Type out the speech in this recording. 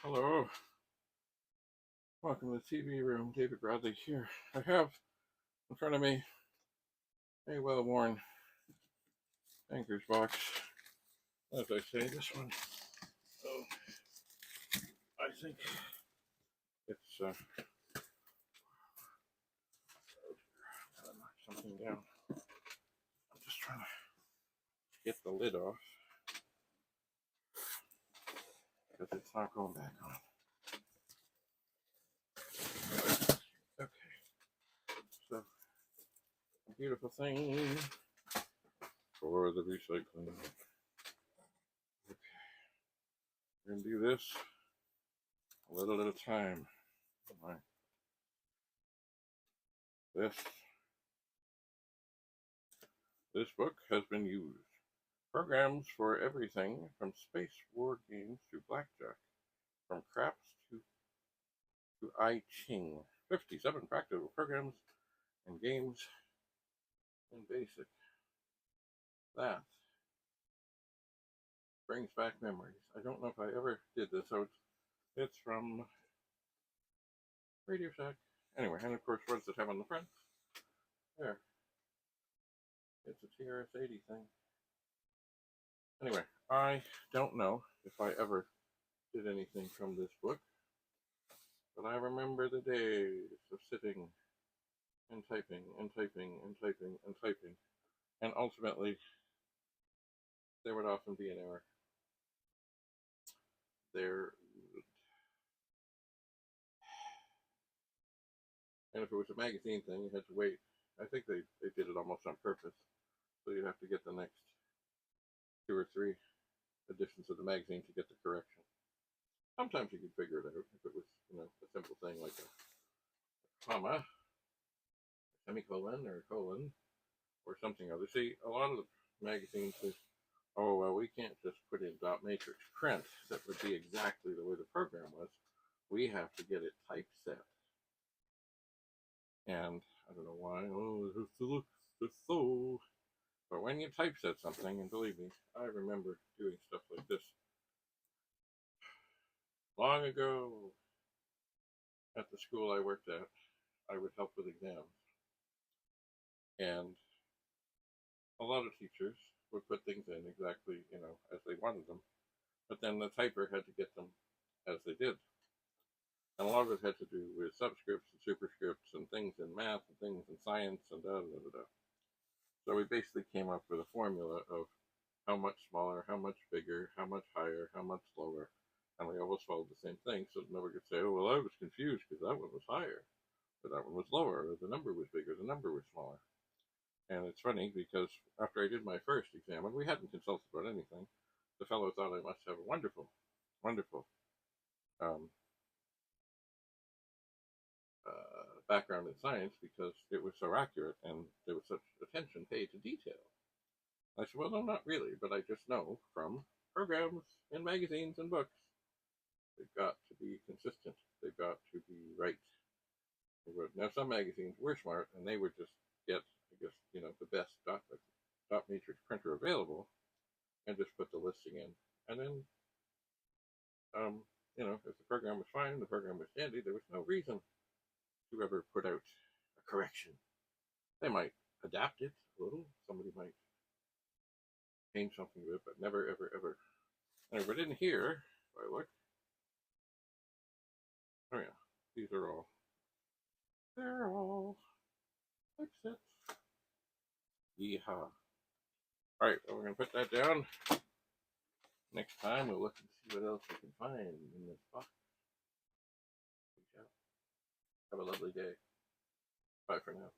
Hello, welcome to the TV room. David Bradley here. I have in front of me a well-worn anchor's box. As I say, this one, oh, I think it's, gotta knock something down. I'm just trying to get the lid off, because it's not going back on. Okay, so, a beautiful thing for the recycling. Okay, we're gonna do this a little at a time. All right. This book has been used. Programs for everything from space war games to blackjack, from craps to I Ching. 57 practical programs and games in BASIC. That brings back memories. I don't know if I ever did this, so it's from Radio Shack. Anyway, and of course, what does it have on the front? There. It's a TRS-80 thing. Anyway, I don't know if I ever did anything from this book, but I remember the days of sitting and typing and typing and typing and typing, and ultimately there would often be an error. And if it was a magazine thing, you had to wait. I think they did it almost on purpose, so you'd have to get the next 2 or 3 editions of the magazine to get the correction. Sometimes you could figure it out if it was, a simple thing like a comma, a semicolon, or a colon, or something other. See, a lot of the magazines say, oh, well, we can't just put in dot matrix print. That would be exactly the way the program was. We have to get it typeset. And I don't know why. Oh, it looks so. But when you typeset something, and believe me, I remember doing stuff like this long ago at the school I worked at. I would help with exams, and a lot of teachers would put things in exactly, as they wanted them, but then the typer had to get them as they did. And a lot of it had to do with subscripts and superscripts and things in math and things in science and da da da da. So we basically came up with a formula of how much smaller, how much bigger, how much higher, how much lower. And we always followed the same thing, so nobody could say, oh, well, I was confused because that one was higher, or that one was lower, or the number was bigger, the number was smaller. And it's funny because after I did my first exam, and we hadn't consulted about anything, the fellow thought I must have a wonderful, wonderful background in science because it was so accurate and there was such attention paid to detail. I said, well, no, not really, but I just know from programs and magazines and books, they've got to be consistent. They've got to be right. Now, some magazines were smart, and they would just get, I guess, the best dot matrix printer available and just put the listing in. And then, if the program was fine, the program was dandy, there was no reason to ever put out a correction. They might adapt it a little. Somebody might change something to it, but never, ever, ever. And but in here, if I look, oh yeah, they're all exits. Yeehaw. Alright, well, we're going to put that down. Next time, we'll look and see what else we can find in this box. Have a lovely day. Bye for now.